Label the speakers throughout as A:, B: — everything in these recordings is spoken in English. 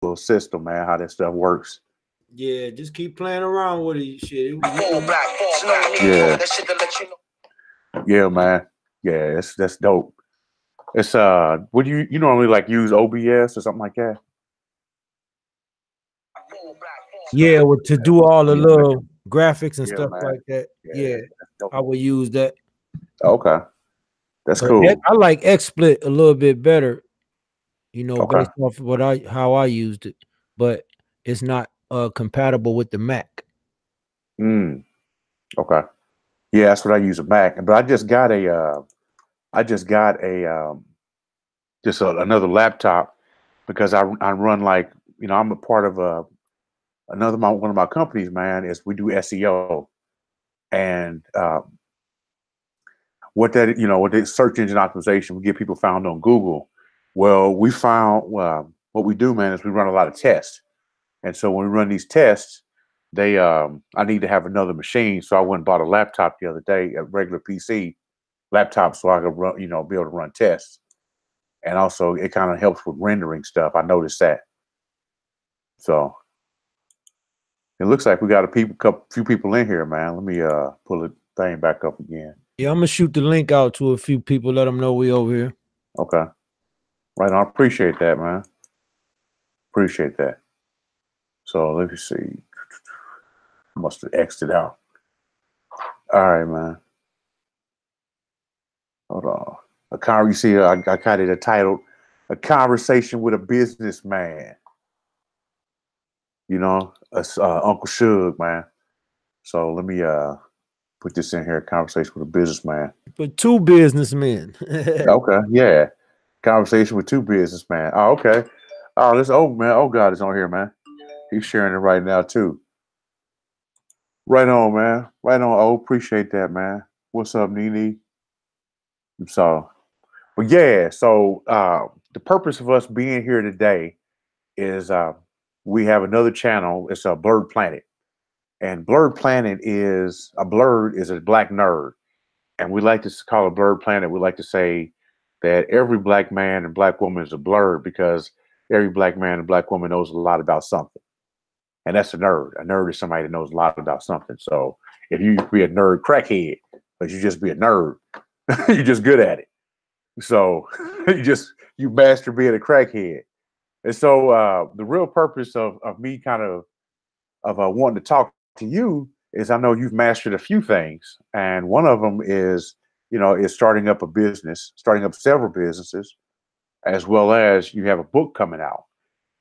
A: little system, man, how that stuff works.
B: Yeah, just keep playing around with it. Shit.
A: Yeah. Yeah, man. Yeah, that's dope. It's would you normally like use OBS or something like that?
B: Yeah, to do all the little graphics and stuff
A: man.
B: like that. Yeah, I would use that.
A: Okay, that's cool.
B: I like XSplit a little bit better, you know, based off of how I used it, but it's not compatible with the Mac.
A: Okay. Yeah, that's what I use a Mac, but I just got another laptop because I run, like, you know, I'm a part of one of my companies, man, is we do SEO, and what the search engine optimization, we get people found on Google. Well, we found what we do, man, is we run a lot of tests, and so when we run these tests, I need to have another machine, so I went and bought a laptop the other day, a regular PC laptop, so I could run, be able to run tests, and also it kind of helps with rendering stuff. I noticed that. So it looks like we got a few people in here, man. Let me pull the thing back up again.
B: Yeah, I'm gonna shoot the link out to a few people, let them know we over here.
A: Okay. Right on. I appreciate that, man. Appreciate that. So let me see. I must have X'd it out. All right, man. Hold on. You see, I got it titled "A Conversation with a Businessman." You know, Uncle Suge, man. So let me put this in here: a conversation with a businessman.
B: But two businessmen.
A: Okay, yeah. Conversation with two businessmen. Oh, okay. Oh, this man. Oh, God is on here, man. He's sharing it right now too. Right on, man. Right on. Oh, appreciate that, man. What's up, Nene? So, but yeah. So the purpose of us being here today is we have another channel. It's a Blurred Planet, and Blurred Planet is a black nerd, and we like to call it Blurred Planet. We like to say that every black man and black woman is a blurred because every black man and black woman knows a lot about something. And that's a nerd. A nerd is somebody that knows a lot about something. So if you be a nerd crackhead, but you just be a nerd, you're just good at it. So you master being a crackhead. And so the real purpose of me kind of wanting to talk to you is I know you've mastered a few things. And one of them is starting up a business, starting up several businesses, as well as you have a book coming out.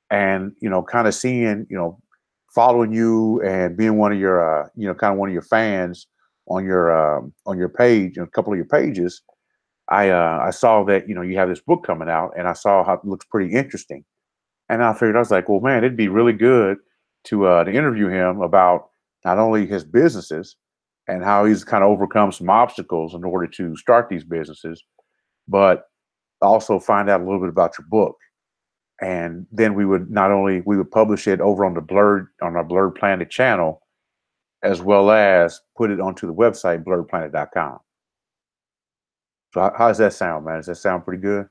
A: And, kind of seeing, following you and being one of your, kind of one of your fans on your page, a couple of your pages, I saw that, you have this book coming out, and I saw how it looks pretty interesting. And I figured, I was like, well, man, it'd be really good to interview him about not only his businesses and how he's kind of overcome some obstacles in order to start these businesses, but also find out a little bit about your book. And then we would publish it over on our Blurred Planet channel, as well as put it onto the website, blurredplanet.com. So how does that sound, man? Does that sound pretty good?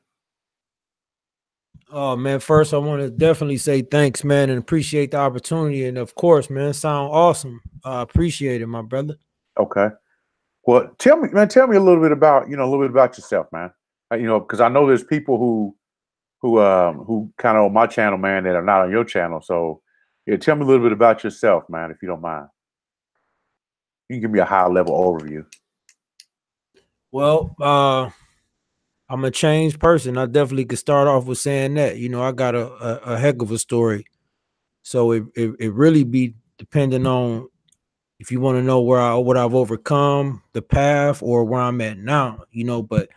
B: Oh, man, first I want to definitely say thanks, man, and appreciate the opportunity. And of course, man, sound awesome. I appreciate it, my brother.
A: Okay. Well, tell me a little bit about, yourself, man. Because I know there's people who kind of on my channel, man, that are not on your channel. So yeah, tell me a little bit about yourself, man, if you don't mind. You can give me a high level overview.
B: Well, I'm a changed person. I definitely could start off with saying that. I got a heck of a story. So it really be depending on if you want to know what I've overcome, the path, or where I'm at now, but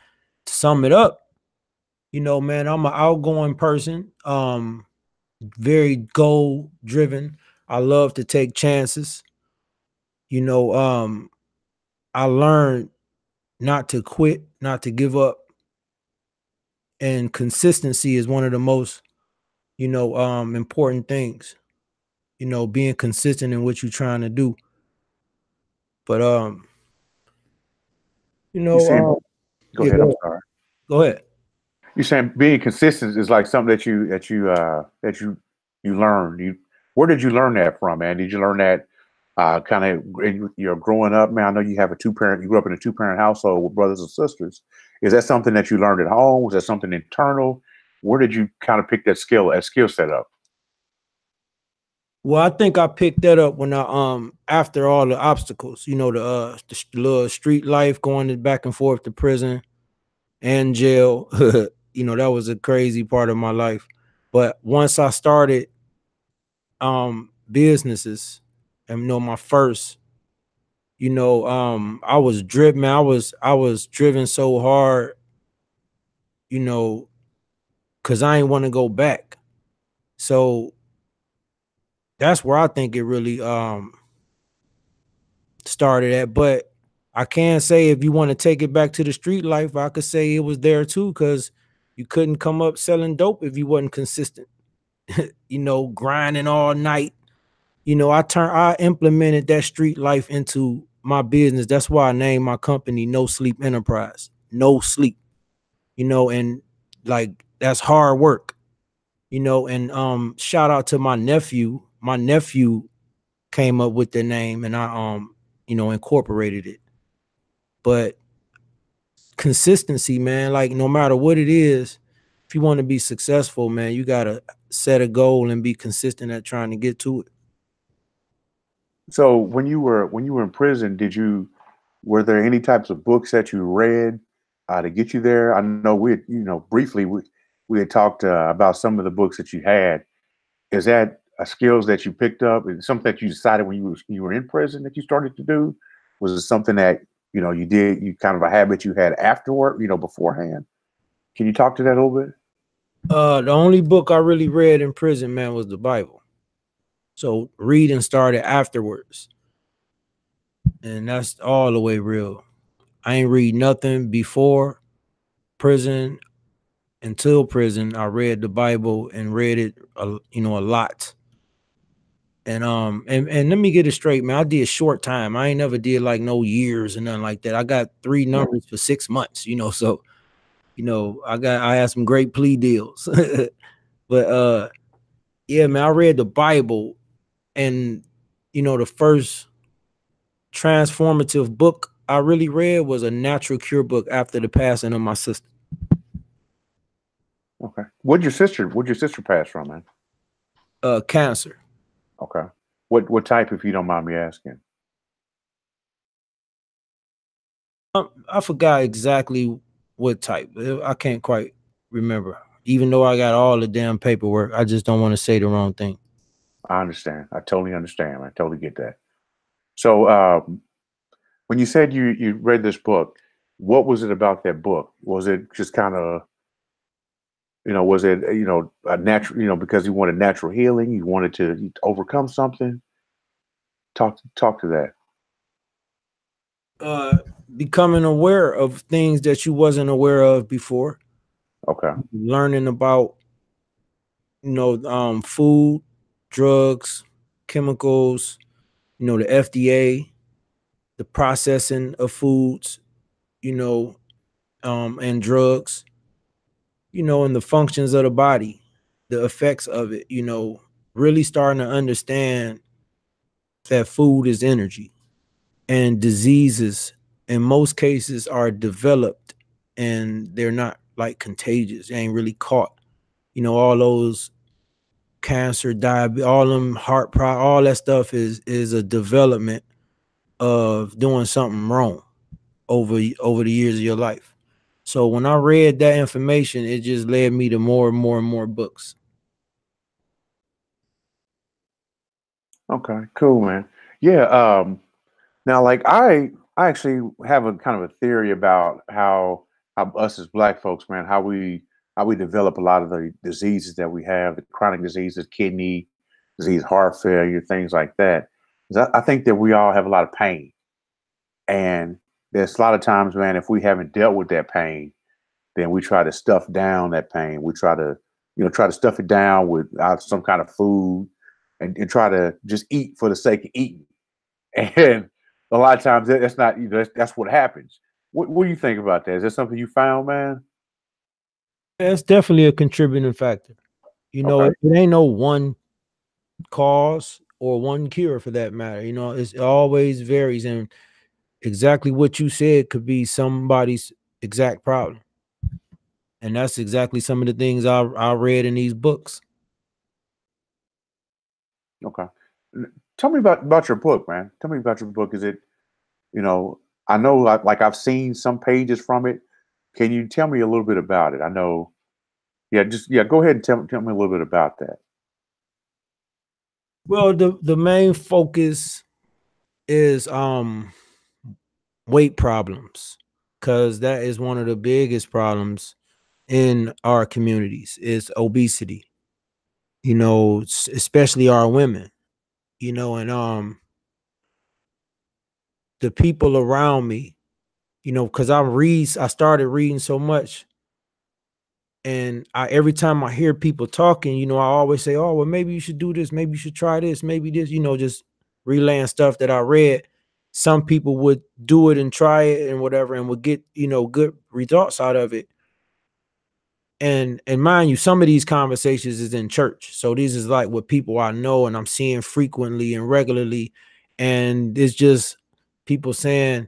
B: to sum it up, man, I'm an outgoing person, very goal driven. I love to take chances. I learned not to quit, not to give up. And consistency is one of the most, important things, being consistent in what you're trying to do. But,
A: go ahead. I'm sorry.
B: Go ahead.
A: You're saying being consistent is like something that you You learned. Where did you learn that from, man? Did you learn that kind of you're growing up, man? I know you have a two-parent. You grew up in a two-parent household with brothers and sisters. Is that something that you learned at home? Was that something internal? Where did you kind of pick that skill set up?
B: Well, I think I picked that up when I after all the obstacles, the little street life going back and forth to prison and jail. That was a crazy part of my life. But once I started businesses, and my first, I was driven, man. I was driven so hard, because I ain't want to go back. So that's where I think it really started at. But I can say, if you want to take it back to the street life, I could say it was there too, because you couldn't come up selling dope if you wasn't consistent. Grinding all night. I implemented that street life into my business. That's why I named my company No Sleep Enterprise. No sleep. And like, that's hard work. And shout out to my nephew. My nephew came up with the name, and I incorporated it. But consistency, man, like, no matter what it is, if you want to be successful, man, you gotta set a goal and be consistent at trying to get to it.
A: So when you were in prison, were there any types of books that you read to get you there? I know briefly we had talked about some of the books that you had. Is that skills that you picked up and something that you decided when you were in prison that you started to do? Was it something that you did, you kind of a habit you had afterward, beforehand? Can you talk to that a little bit?
B: The only book I really read in prison, man, was the Bible. So reading started afterwards, and that's all the way real. I ain't read nothing before prison. Until prison, I read the Bible and read it a lot. And let me get it straight, man. I did short time. I ain't never did like no years and nothing like that. I got 3 numbers for 6 months, so I had some great plea deals. But yeah, man, I read the Bible, and the first transformative book I really read was a natural cure book after the passing of my sister.
A: Okay. What'd your sister pass from, man?
B: Cancer.
A: Okay. What type, if you don't mind me asking?
B: I forgot exactly what type. I can't quite remember. Even though I got all the damn paperwork, I just don't want to say the wrong thing.
A: I understand. I totally understand. I totally get that. So, when you said you read this book, what was it about that book? Was it just kind of, was it, a natural, because you wanted natural healing, you wanted to overcome something? Talk to that.
B: Becoming aware of things that you wasn't aware of before.
A: Okay.
B: Learning about, food, drugs, chemicals, the FDA, the processing of foods, and drugs, and the functions of the body, the effects of it, really starting to understand that food is energy, and diseases in most cases are developed, and they're not like contagious. They ain't really caught. All those cancer, diabetes, all them all that stuff is a development of doing something wrong over the years of your life. So when I read that information, it just led me to more and more and more books.
A: Okay. Cool, man. Yeah. Now, like I actually have a kind of a theory about how us as Black folks, man, how we develop a lot of the diseases that we have, the chronic diseases, kidney disease, heart failure, things like that. 'Cause I think that we all have a lot of pain, and there's a lot of times, man, if we haven't dealt with that pain, then we try to stuff down that pain. We try to, try to stuff it down with some kind of food, and try to just eat for the sake of eating. And a lot of times that's not, that's what happens. What do you think about that? Is that something you found, man?
B: That's definitely a contributing factor.
A: Okay.
B: It ain't no one cause or one cure for that matter. You know, it always varies, and exactly what you said could be somebody's exact problem. And that's exactly some of the things I read in these books.
A: Okay. Tell me about your book, man. Tell me about your book. Is it, you know, I know like I've seen some pages from it. Can you tell me a little bit about it? I know. Yeah, just yeah, go ahead and tell me a little bit about that.
B: Well, the main focus is weight problems, because that is one of the biggest problems in our communities is obesity. You know, especially our women. You know, and the people around me. You know, because I started reading so much, and I every time I hear people talking, you know, I always say, "Oh, well, maybe you should do this. Maybe you should try this. Maybe this." You know, just relaying stuff that I read. Some people would do it and try it and whatever, and would get, you know, good results out of it. And mind you, some of these conversations is in church, so these is like what people I know and I'm seeing frequently and regularly, and it's just people saying,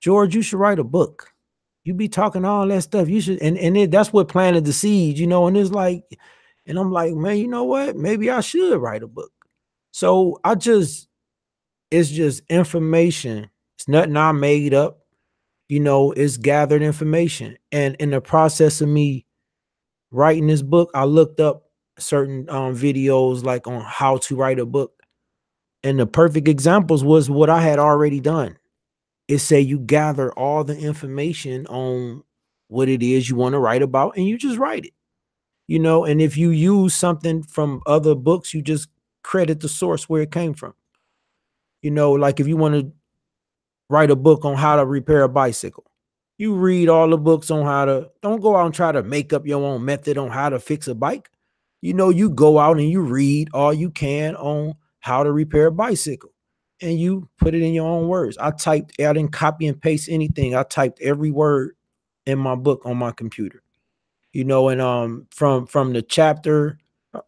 B: "George, you should write a book. You be talking all that stuff. You should," that's what planted the seed, you know. And it's like, and I'm like, man, you know what? Maybe I should write a book. So it's just information. It's nothing I made up. You know, it's gathered information. And in the process of me writing this book, I looked up certain videos like on how to write a book. And the perfect examples was what I had already done. It say you gather all the information on what it is you want to write about, and you just write it. You know, and if you use something from other books, you just credit the source where it came from. You know, like if you want to write a book on how to repair a bicycle, you read all the books on how to, don't go out and try to make up your own method on how to fix a bike. You know, you go out and you read all you can on how to repair a bicycle, and you put it in your own words. I didn't copy and paste anything. I typed every word in my book on my computer. You know, and from the chapter,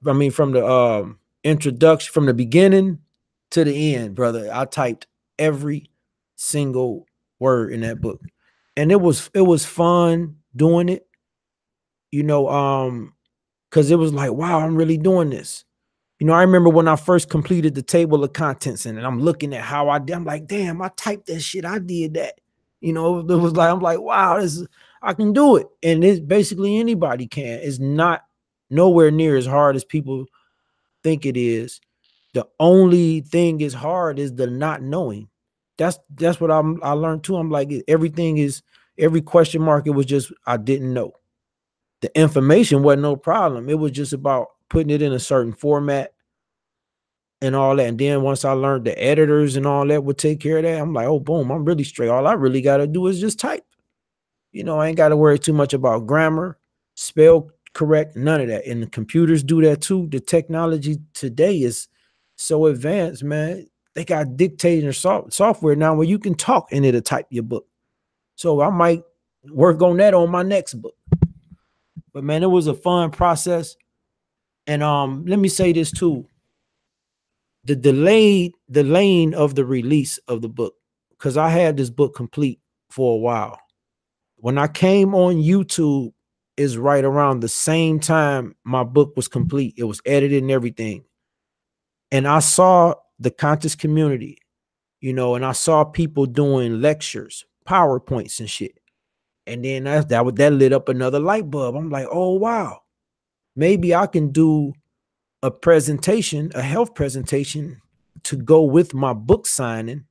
B: I mean from the introduction, from the beginning to the end, brother, I typed every single word in that book. And it was fun doing it, you know, because it was like, wow, I'm really doing this. You know, I remember when I first completed the table of contents, and I'm looking at how I did. I'm like, damn, I typed that shit. I did that. You know, it was like, I'm like, wow, I can do it. And it's basically anybody can. It's not nowhere near as hard as people think it is. The only thing is hard is the not knowing. That's what I learned too. I'm like, everything is every question mark. It was just I didn't know. The information wasn't no problem. It was just about putting it in a certain format and all that. And then once I learned the editors and all that would take care of that, I'm like, oh, boom, I'm really straight. All I really got to do is just type. You know, I ain't got to worry too much about grammar, spell correct, none of that. And the computers do that too. The technology today is so advanced, man. They got dictating software now where you can talk and it'll type your book. So I might work on that on my next book. But man, it was a fun process. And let me say this too. The delaying of the release of the book, because I had this book complete for a while. When I came on YouTube is right around the same time my book was complete. It was edited and everything. And I saw the conscious community, you know, and I saw people doing lectures, PowerPoints and shit. And then that lit up another light bulb. I'm like, oh wow, maybe I can do a presentation, a health presentation to go with my book signing,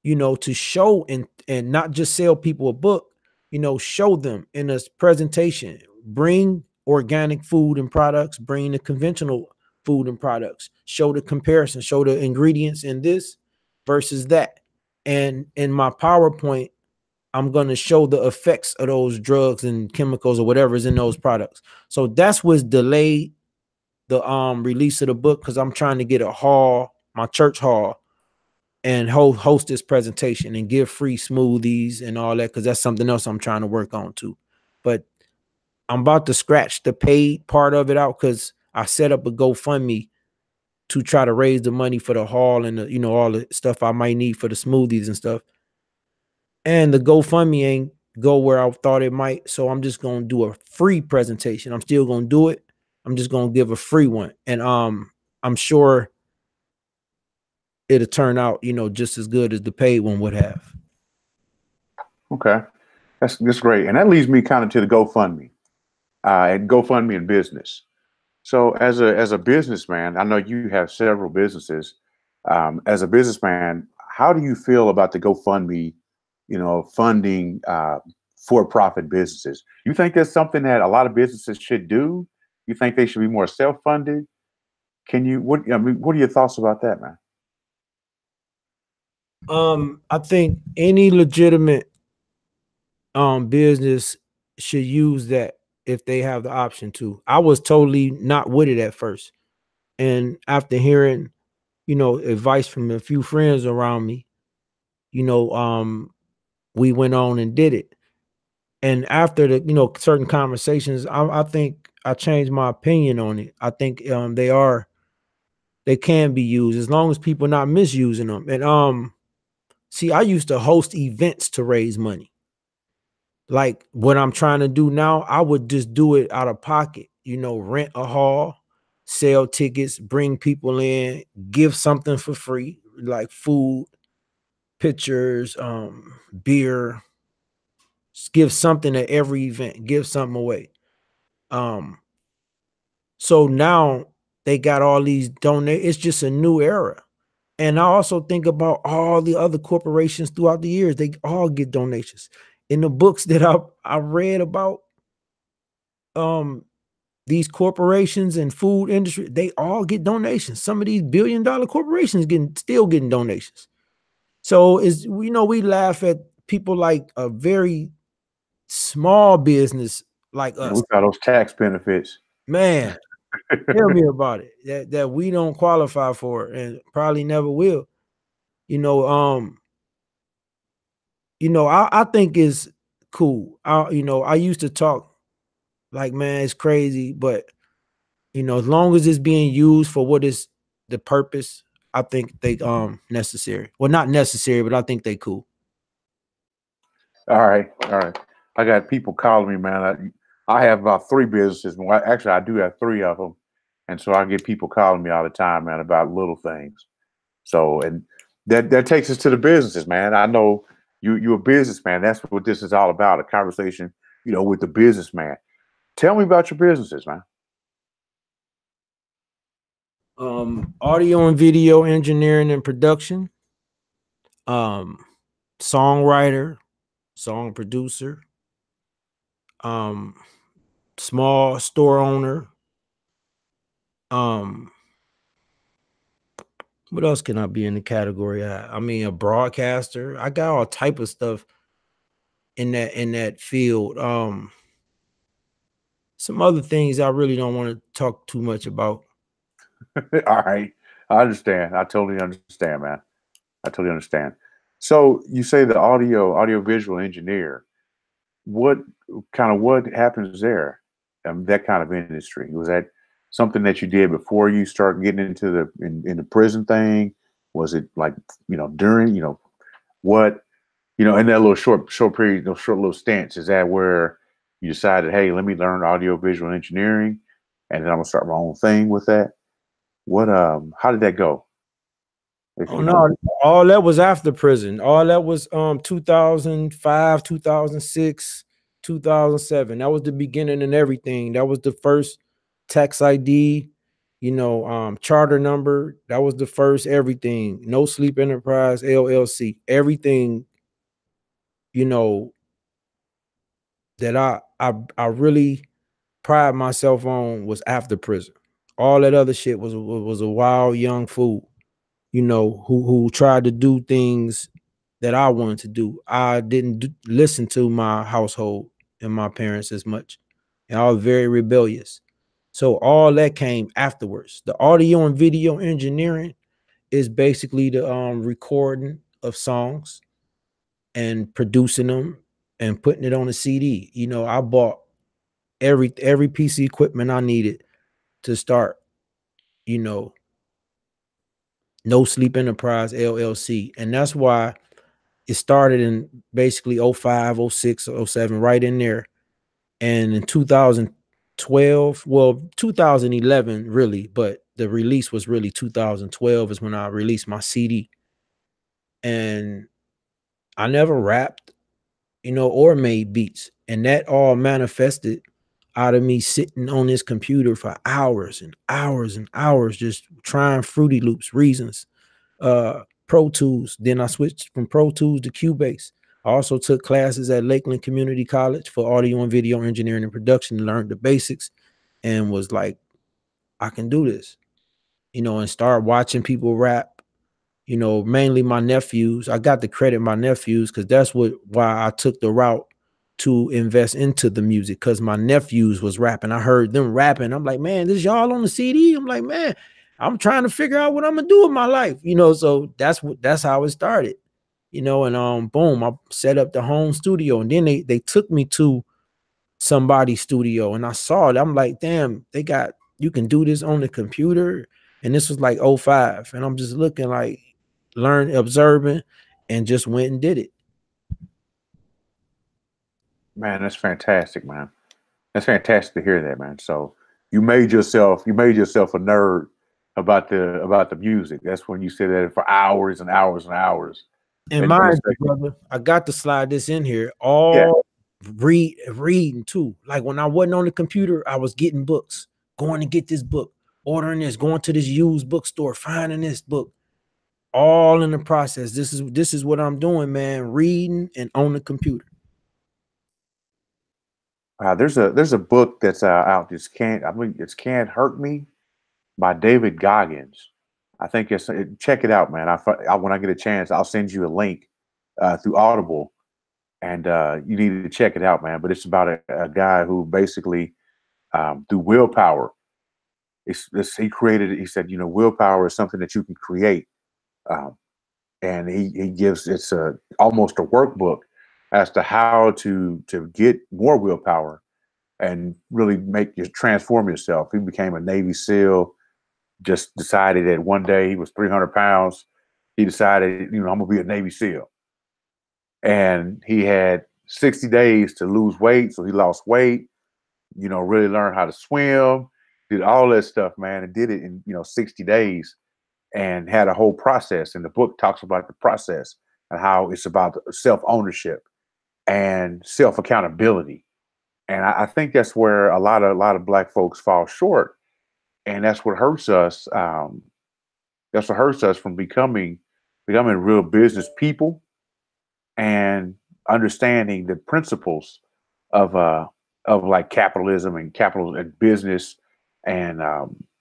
B: you know, to show and not just sell people a book, you know, show them in a presentation, bring organic food and products, bring the conventional food and products, show the comparison, show the ingredients in this versus that. And in my PowerPoint, I'm going to show the effects of those drugs and chemicals or whatever is in those products. So that's what's delayed the release of the book, because I'm trying to get a hall, my church hall, and host this presentation and give free smoothies and all that, because that's something else I'm trying to work on too. But I'm about to scratch the paid part of it out, because I set up a GoFundMe to try to raise the money for the hall and the, you know, all the stuff I might need for the smoothies and stuff. And the GoFundMe ain't go where I thought it might. So I'm just gonna do a free presentation. I'm still gonna do it. I'm just gonna give a free one. And I'm sure it'll turn out, you know, just as good as the paid one would have.
A: Okay, that's great, and that leads me kind of to the GoFundMe and GoFundMe and business. So as a businessman, I know you have several businesses. As a businessman, how do you feel about the GoFundMe, you know, funding for-profit businesses? You think that's something that a lot of businesses should do? You think they should be more self-funded? Can you what I mean, what are your thoughts about that, man?
B: I think any legitimate business should use that if they have the option to. I was totally not with it at first. And after hearing, you know, advice from a few friends around me, you know, we went on and did it. And after the, you know, certain conversations, I think I changed my opinion on it. I think they can be used as long as people not misusing them. And see, I used to host events to raise money. Like what I'm trying to do now, I would just do it out of pocket, you know, rent a hall, sell tickets, bring people in, give something for free, like food, pictures, beer, give something at every event, give something away. Um, so now they got all these donate. It's just a new era. And I also think about all the other corporations throughout the years. They all get donations. In the books that I read about um these corporations and food industry, they all get donations. Some of these billion-dollar corporations still getting donations. So is, you know, we laugh at people like a very small business like
A: And
B: us.
A: we got those tax benefits.
B: Man, tell me about it. That we don't qualify for and probably never will. You know, I think it's cool. I used to talk like, man, it's crazy, but you know, as long as it's being used for what is the purpose, I think they necessary. Well, not necessary, but I think they cool.
A: All right, all right. I got people calling me, man. I have about three businesses. Well, actually, I do have three of them, and so I get people calling me all the time, man, about little things. So, and that takes us to the businesses, man. I know you're a businessman. That's what this is all about—a conversation, you know, with the businessman. Tell me about your businesses, man.
B: Audio and video engineering and production, um, songwriter, song producer, um, small store owner. Um, what else can I be in the category? I mean, a broadcaster. I got all type of stuff in that field. Some other things I really don't want to talk too much about.
A: All right, I understand. I totally understand, man. I totally understand. So you say the audio visual engineer. What what happens there? That kind of industry, was that something that you did before you start getting into in the prison thing? Was it like, you know, during, you know, what, you know, in that little short period, those short little stints? Is that where you decided, hey, let me learn audio visual engineering, and then I'm gonna start my own thing with that? What how did that go, if
B: Oh
A: you know?
B: no, all that was after prison. All that was 2005, 2006, 2007. That was the beginning and everything. That was the first tax ID, you know, charter number. That was the first everything. No Sleep Enterprise LLC. Everything, you know, that I really pride myself on was after prison. All that other shit was a wild young fool, you know, who tried to do things that I wanted to do. I didn't listen to my household and my parents as much, and I was very rebellious. So all that came afterwards. The audio and video engineering is basically the recording of songs and producing them and putting it on a CD. You know, I bought every piece of equipment I needed to start, you know, No Sleep Enterprise LLC. And that's why it started in basically '05, '06, '07, right in there. And in 2012, well, 2011 really, but the release was really 2012 is when I released my CD. And I never rapped, or made beats. And that all manifested out of me sitting on this computer for hours and hours and hours, just trying Fruity Loops, Reasons, Pro Tools. Then I switched from Pro Tools to Cubase. I also took classes at Lakeland Community College for audio and video engineering and production, learned the basics, and was like, I can do this, and start watching people rap, mainly my nephews. I got to credit my nephews because that's why I took the route to invest into the music, because my nephews was rapping. I heard them rapping. I'm like, man, this y'all on the CD. I'm like, man, I'm trying to figure out what I'm gonna do with my life, So that's how it started, and boom, I set up the home studio, and then they took me to somebody's studio, and I saw it. I'm like, damn, you can do this on the computer. And this was like '05, and I'm just looking like, observing, and just went and did it.
A: Man, that's fantastic, man. That's fantastic to hear that, man. So you made yourself a nerd about the music. That's when you said that for hours and hours and hours.
B: And
A: And
B: mind you,
A: especially,
B: brother, I got to slide this in here.
A: yeah,
B: All reading too. Like when I wasn't on the computer, I was getting books, going to get this book, ordering this, going to this used bookstore, finding this book. All in the process. This is what I'm doing, man. Reading and on the computer.
A: there's a book that's out. It's Can't Hurt Me by David Goggins. I think check it out, man. When I get a chance, I'll send you a link through Audible, and you need to check it out, man. But it's about a guy who basically through willpower, he created it. He said, willpower is something that you can create, um, and he gives almost a workbook as to how to get more willpower and really transform yourself. He became a Navy SEAL. Just decided that one day he was 300 pounds. He decided, I'm gonna be a Navy SEAL, and he had 60 days to lose weight. So he lost weight. Really learned how to swim, did all that stuff, man, and did it in 60 days, and had a whole process. And the book talks about the process and how it's about self ownership and self accountability. And I think that's where a lot of Black folks fall short, and that's what hurts us. That's what hurts us from becoming real business people and understanding the principles of like capitalism and capital and business and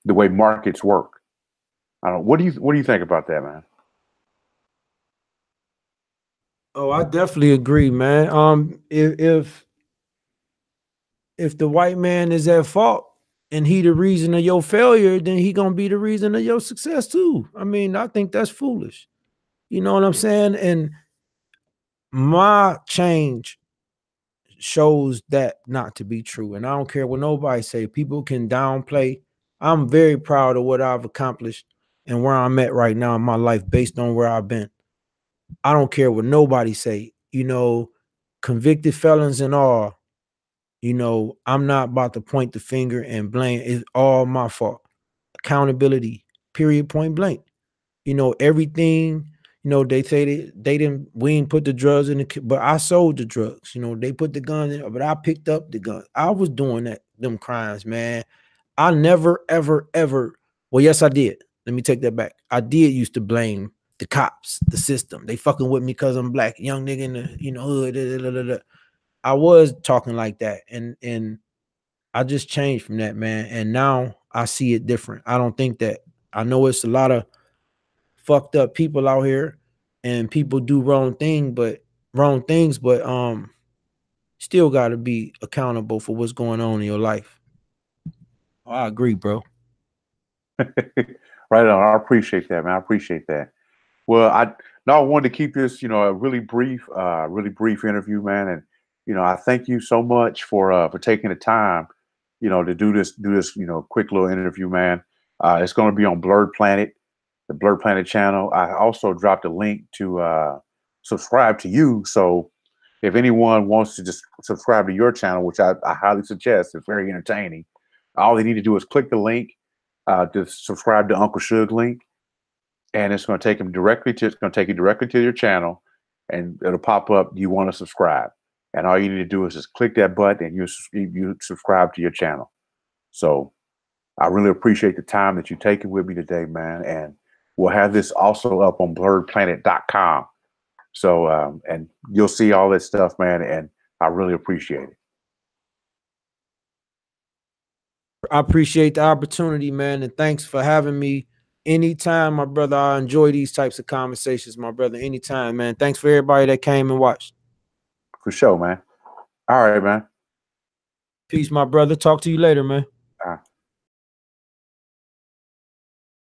A: the way markets work. I don't. What do you think about that, man?
B: Oh, I definitely agree, man. If the white man is at fault and he the reason of your failure, then he gonna be the reason of your success too. I mean, I think that's foolish. You know what I'm saying? And my change shows that not to be true. And I don't care what nobody say. People can downplay. I'm very proud of what I've accomplished and where I'm at right now in my life based on where I've been. I don't care what nobody say. Convicted felons and all. I'm not about to point the finger and blame. It's all my fault. Accountability, period, point blank. Everything, they say they didn't, we didn't put the drugs in but I sold the drugs. They put the gun in, but I picked up the gun. I was doing them crimes, man. I never, ever, ever, well, yes, I did. Let me take that back. I did used to blame the cops, the system. They fucking with me because I'm black, young nigga in the, hood. Da, da, da, da. I was talking like that. And I just changed from that, man. And now I see it different. I don't think that. I know it's a lot of fucked up people out here and people do wrong things, but still got to be accountable for what's going on in your life. I agree, bro.
A: Right on. I appreciate that, man. I appreciate that. Well, I wanted to keep this, a really brief interview, man. And I thank you so much for taking the time, to do this, quick little interview, man. It's going to be on Blurred Planet. the Blurred Planet channel. I also dropped a link to subscribe to you. So if anyone wants to just subscribe to your channel, which I highly suggest, it's very entertaining. All they need to do is click the link to subscribe to Uncle Suge link, and it's going to take them directly to. It's going to take you directly to your channel, and it'll pop up. Do you want to subscribe? And all you need to do is just click that button, and you subscribe to your channel. So I really appreciate the time that you've taken with me today, man. And we'll have this also up on blurredplanet.com. So, and you'll see all that stuff, man. And I really appreciate it.
B: I appreciate the opportunity, man. And thanks for having me. Anytime, my brother. I enjoy these types of conversations, my brother. Anytime, man. Thanks for everybody that came and watched.
A: For sure, man. All right, man.
B: Peace, my brother. Talk to you later, man.